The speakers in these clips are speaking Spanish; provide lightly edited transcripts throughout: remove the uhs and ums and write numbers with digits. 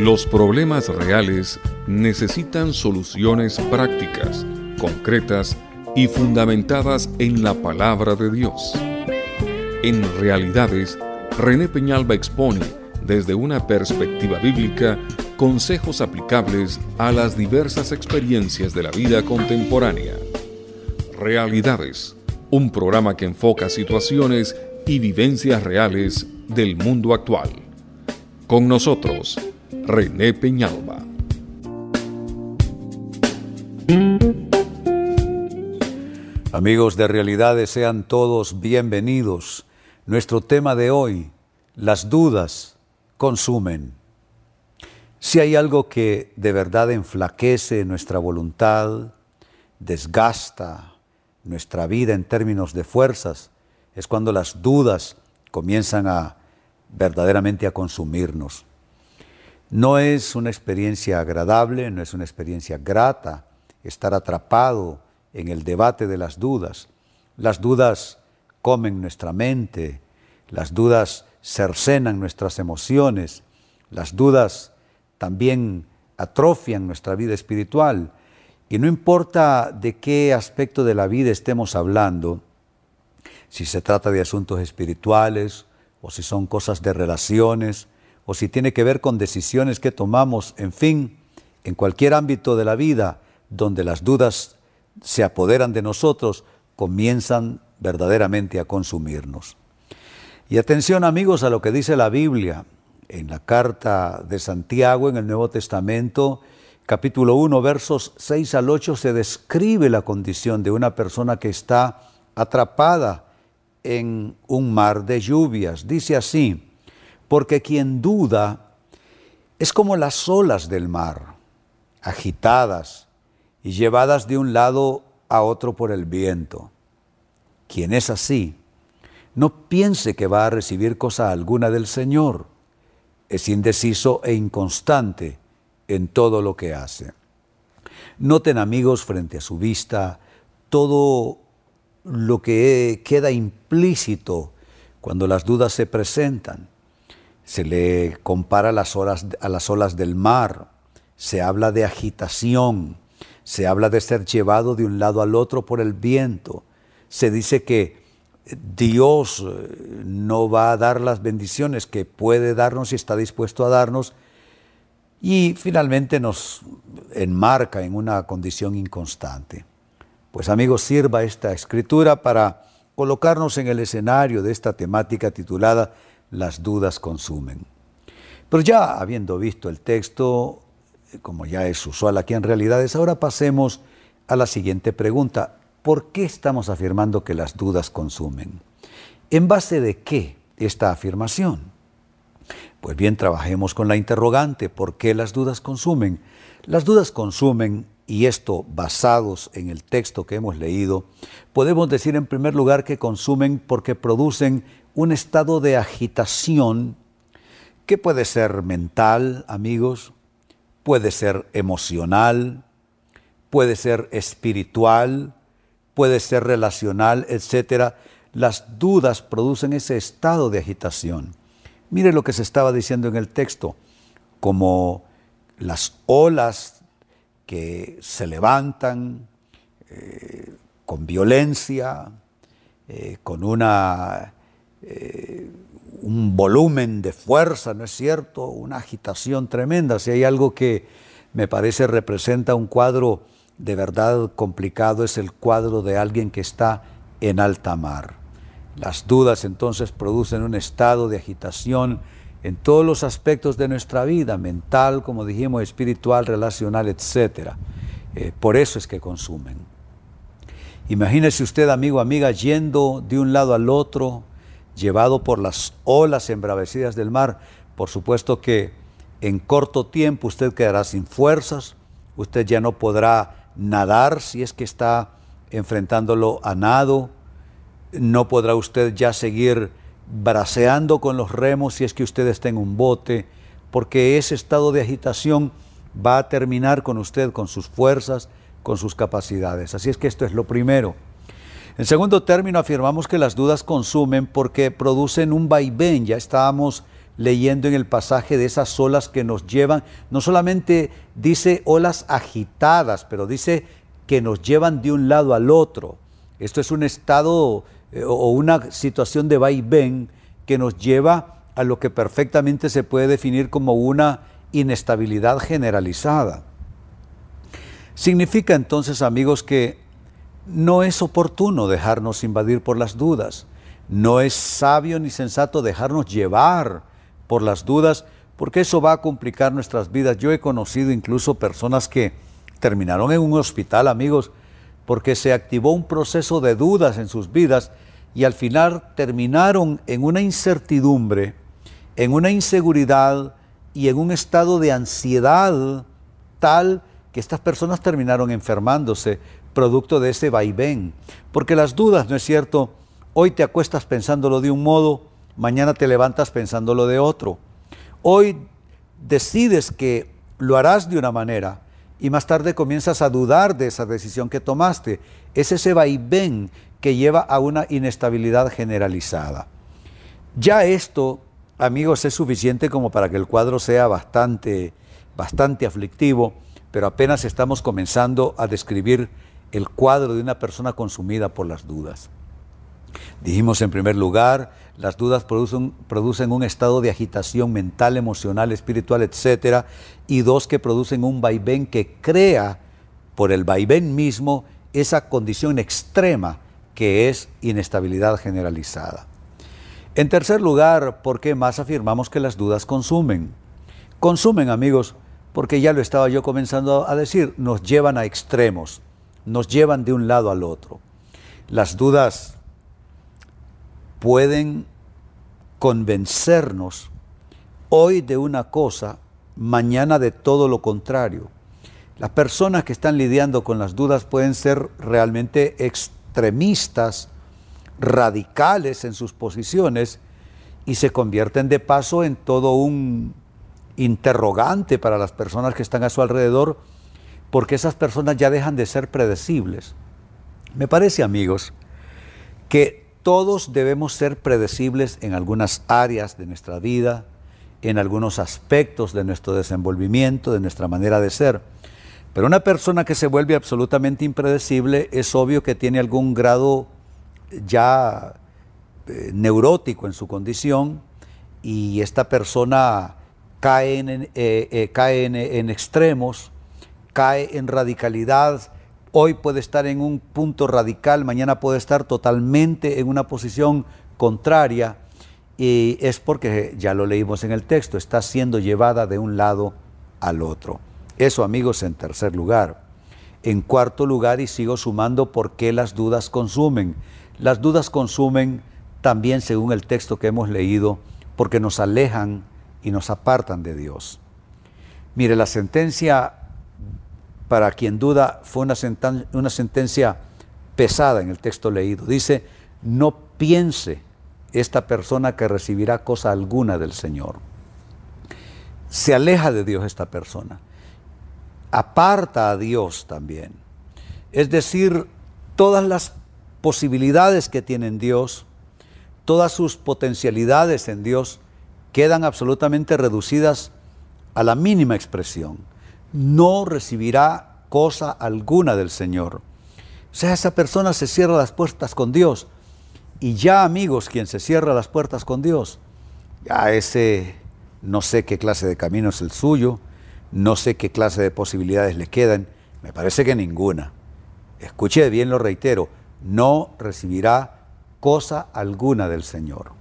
Los problemas reales necesitan soluciones prácticas, concretas y fundamentadas en la palabra de Dios. En Realidades, René Peñalba expone, desde una perspectiva bíblica, consejos aplicables a las diversas experiencias de la vida contemporánea. Realidades, un programa que enfoca situaciones y vivencias reales del mundo actual. Con nosotros, René Peñalba. Amigos de Realidades, sean todos bienvenidos. Nuestro tema de hoy, las dudas consumen. Si hay algo que de verdad enflaquece nuestra voluntad, desgasta nuestra vida en términos de fuerzas, es cuando las dudas comienzan verdaderamente a consumirnos. No es una experiencia agradable, no es una experiencia grata estar atrapado en el debate de las dudas. Las dudas comen nuestra mente, las dudas cercenan nuestras emociones, las dudas también atrofian nuestra vida espiritual. Y no importa de qué aspecto de la vida estemos hablando, si se trata de asuntos espirituales, o si son cosas de relaciones, o si tiene que ver con decisiones que tomamos, en fin, en cualquier ámbito de la vida donde las dudas se apoderan de nosotros, comienzan verdaderamente a consumirnos. Y atención, amigos, a lo que dice la Biblia. En la carta de Santiago, en el Nuevo Testamento, capítulo 1, versos 6 al 8, se describe la condición de una persona que está atrapada en un mar de lluvias. Dice así: porque quien duda es como las olas del mar, agitadas y llevadas de un lado a otro por el viento. Quien es así, no piense que va a recibir cosa alguna del Señor. Es indeciso e inconstante en todo lo que hace. Noten, amigos, frente a su vista, todo lo que queda implícito cuando las dudas se presentan. Se le compara a las olas del mar, se habla de agitación, se habla de ser llevado de un lado al otro por el viento. Se dice que Dios no va a dar las bendiciones que puede darnos y está dispuesto a darnos, y finalmente nos enmarca en una condición inconstante. Pues, amigos, sirva esta escritura para colocarnos en el escenario de esta temática titulada Las dudas consumen. Pero ya habiendo visto el texto, como ya es usual aquí en Realidades, ahora pasemos a la siguiente pregunta: ¿por qué estamos afirmando que las dudas consumen? ¿En base de qué esta afirmación? Pues bien, trabajemos con la interrogante: ¿por qué las dudas consumen? Las dudas consumen, y esto basados en el texto que hemos leído, podemos decir en primer lugar que consumen porque producen un estado de agitación que puede ser mental, amigos, puede ser emocional, puede ser espiritual, puede ser relacional, etc. Las dudas producen ese estado de agitación. Mire lo que se estaba diciendo en el texto: como las olas que se levantan con violencia, con un volumen de fuerza, ¿no es cierto? Una agitación tremenda. Si hay algo que me parece representa un cuadro de verdad complicado, es el cuadro de alguien que está en alta mar. Las dudas entonces producen un estado de agitación en todos los aspectos de nuestra vida, mental, como dijimos, espiritual, relacional, etc. Por eso es que consumen. Imagínese usted, amigo, amiga, yendo de un lado al otro, llevado por las olas embravecidas del mar. Por supuesto que en corto tiempo usted quedará sin fuerzas, usted ya no podrá nadar si es que está enfrentándolo a nado, no podrá usted ya seguir braceando con los remos si es que usted está en un bote, porque ese estado de agitación va a terminar con usted, con sus fuerzas, con sus capacidades. Así es que esto es lo primero. En segundo término, afirmamos que las dudas consumen porque producen un vaivén. Ya estábamos leyendo en el pasaje de esas olas que nos llevan, no solamente dice olas agitadas, pero dice que nos llevan de un lado al otro. Esto es un estado o una situación de vaivén que nos lleva a lo que perfectamente se puede definir como una inestabilidad generalizada. Significa entonces, amigos, que no es oportuno dejarnos invadir por las dudas. No es sabio ni sensato dejarnos llevar por las dudas, porque eso va a complicar nuestras vidas. Yo he conocido incluso personas que terminaron en un hospital, amigos, porque se activó un proceso de dudas en sus vidas y al final terminaron en una incertidumbre, en una inseguridad y en un estado de ansiedad tal que estas personas terminaron enfermándose producto de ese vaivén. Porque las dudas, ¿no es cierto? Hoy te acuestas pensándolo de un modo, mañana te levantas pensándolo de otro. Hoy decides que lo harás de una manera y más tarde comienzas a dudar de esa decisión que tomaste. Es ese vaivén que lleva a una inestabilidad generalizada. Ya esto, amigos, es suficiente como para que el cuadro sea bastante aflictivo, pero apenas estamos comenzando a describir el cuadro de una persona consumida por las dudas. Dijimos en primer lugar, las dudas producen un estado de agitación mental, emocional, espiritual, etc. Y dos, que producen un vaivén que crea por el vaivén mismo esa condición extrema que es inestabilidad generalizada. En tercer lugar, ¿por qué más afirmamos que las dudas consumen? Consumen, amigos, porque ya lo estaba yo comenzando a decir, nos llevan a extremos, nos llevan de un lado al otro. Las dudas pueden convencernos hoy de una cosa, mañana de todo lo contrario. Las personas que están lidiando con las dudas pueden ser realmente extremistas, radicales en sus posiciones y se convierten de paso en todo un interrogante para las personas que están a su alrededor, porque esas personas ya dejan de ser predecibles. Me parece, amigos, que todos debemos ser predecibles en algunas áreas de nuestra vida, en algunos aspectos de nuestro desenvolvimiento, de nuestra manera de ser. Pero una persona que se vuelve absolutamente impredecible es obvio que tiene algún grado ya neurótico en su condición y esta persona cae en extremos, cae en radicalidad. Hoy puede estar en un punto radical, mañana puede estar totalmente en una posición contraria y es porque, ya lo leímos en el texto, está siendo llevada de un lado al otro. Eso, amigos, en tercer lugar. En cuarto lugar, y sigo sumando, ¿por qué las dudas consumen? Las dudas consumen también, según el texto que hemos leído, porque nos alejan y nos apartan de Dios. Mire, la sentencia para quien duda fue una sentencia pesada en el texto leído. Dice, no piense esta persona que recibirá cosa alguna del Señor. Se aleja de Dios esta persona. Aparta a Dios también. Es decir, todas las posibilidades que tiene en Dios, todas sus potencialidades en Dios, quedan absolutamente reducidas a la mínima expresión. No recibirá cosa alguna del Señor. O sea, esa persona se cierra las puertas con Dios. Y ya, amigos, quien se cierra las puertas con Dios, ya ese no sé qué clase de camino es el suyo, no sé qué clase de posibilidades le quedan, me parece que ninguna. Escuche bien, lo reitero, no recibirá cosa alguna del Señor.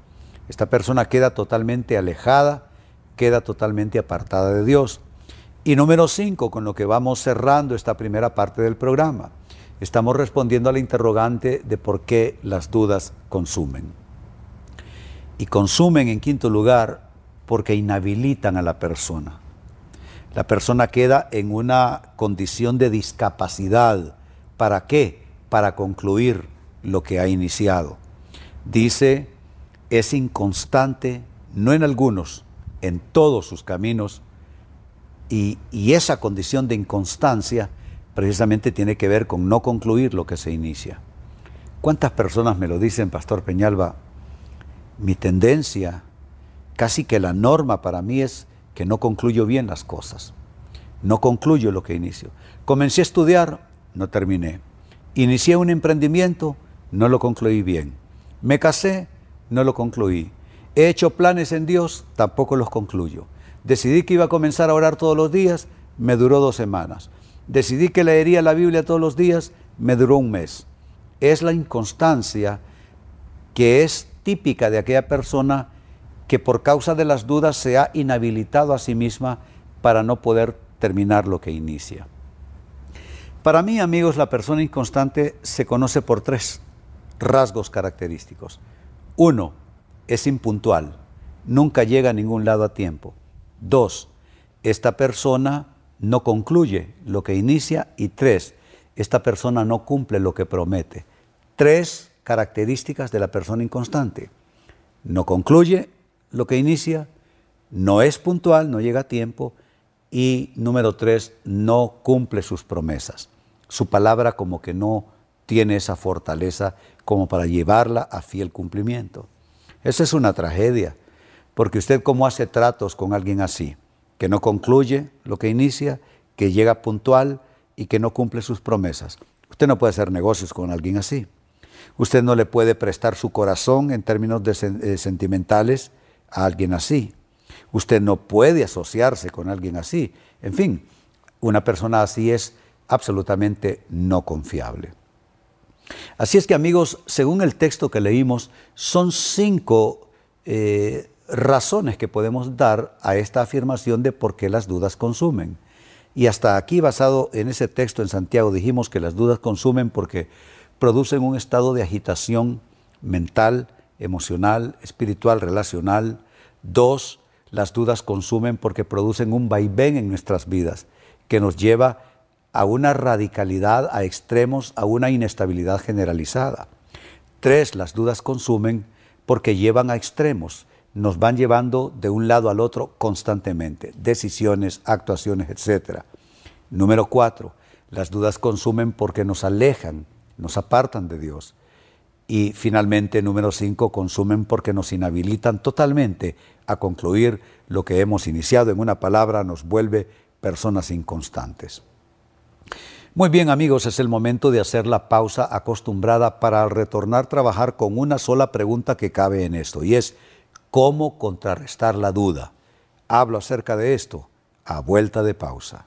Esta persona queda totalmente alejada, queda totalmente apartada de Dios. Y número 5, con lo que vamos cerrando esta primera parte del programa, estamos respondiendo a la interrogante de por qué las dudas consumen. Y consumen, en quinto lugar, porque inhabilitan a la persona. La persona queda en una condición de discapacidad. ¿Para qué? Para concluir lo que ha iniciado. Dice, es inconstante, no en algunos, en todos sus caminos, y esa condición de inconstancia precisamente tiene que ver con no concluir lo que se inicia. ¿Cuántas personas me lo dicen, Pastor Peñalba? Mi tendencia casi que la norma para mí es que no concluyo bien las cosas. No concluyo lo que inicio. Comencé a estudiar, no terminé. Inicié un emprendimiento, no lo concluí bien. Me casé, no lo concluí. He hecho planes en Dios, tampoco los concluyo. Decidí que iba a comenzar a orar todos los días, me duró 2 semanas. Decidí que leería la Biblia todos los días, me duró 1 mes. Es la inconstancia que es típica de aquella persona que por causa de las dudas se ha inhabilitado a sí misma para no poder terminar lo que inicia. Para mí, amigos, la persona inconstante se conoce por 3 rasgos característicos. 1, es impuntual, nunca llega a ningún lado a tiempo. 2, esta persona no concluye lo que inicia. Y 3, esta persona no cumple lo que promete. 3 características de la persona inconstante. No concluye lo que inicia, no es puntual, no llega a tiempo, y número 3, no cumple sus promesas. Su palabra como que no tiene esa fortaleza como para llevarla a fiel cumplimiento. Esa es una tragedia, porque usted cómo hace tratos con alguien así, que no concluye lo que inicia, que llega puntual y que no cumple sus promesas. Usted no puede hacer negocios con alguien así. Usted no le puede prestar su corazón en términos sentimentales a alguien así. Usted no puede asociarse con alguien así. En fin, una persona así es absolutamente no confiable. Así es que, amigos, según el texto que leímos, son 5 razones que podemos dar a esta afirmación de por qué las dudas consumen. Y hasta aquí, basado en ese texto en Santiago, dijimos que las dudas consumen porque producen un estado de agitación mental, emocional, espiritual, relacional. 2, las dudas consumen porque producen un vaivén en nuestras vidas que nos lleva a una radicalidad, a extremos, a una inestabilidad generalizada. 3, las dudas consumen porque llevan a extremos, nos van llevando de un lado al otro constantemente, decisiones, actuaciones, etc. Número 4, las dudas consumen porque nos alejan, nos apartan de Dios. Y finalmente, número 5, consumen porque nos inhabilitan totalmente a concluir lo que hemos iniciado. En una palabra, nos vuelve personas inconstantes. Muy bien, amigos, es el momento de hacer la pausa acostumbrada para al retornar trabajar con una sola pregunta que cabe en esto, y es ¿cómo contrarrestar la duda? Hablo acerca de esto a vuelta de pausa.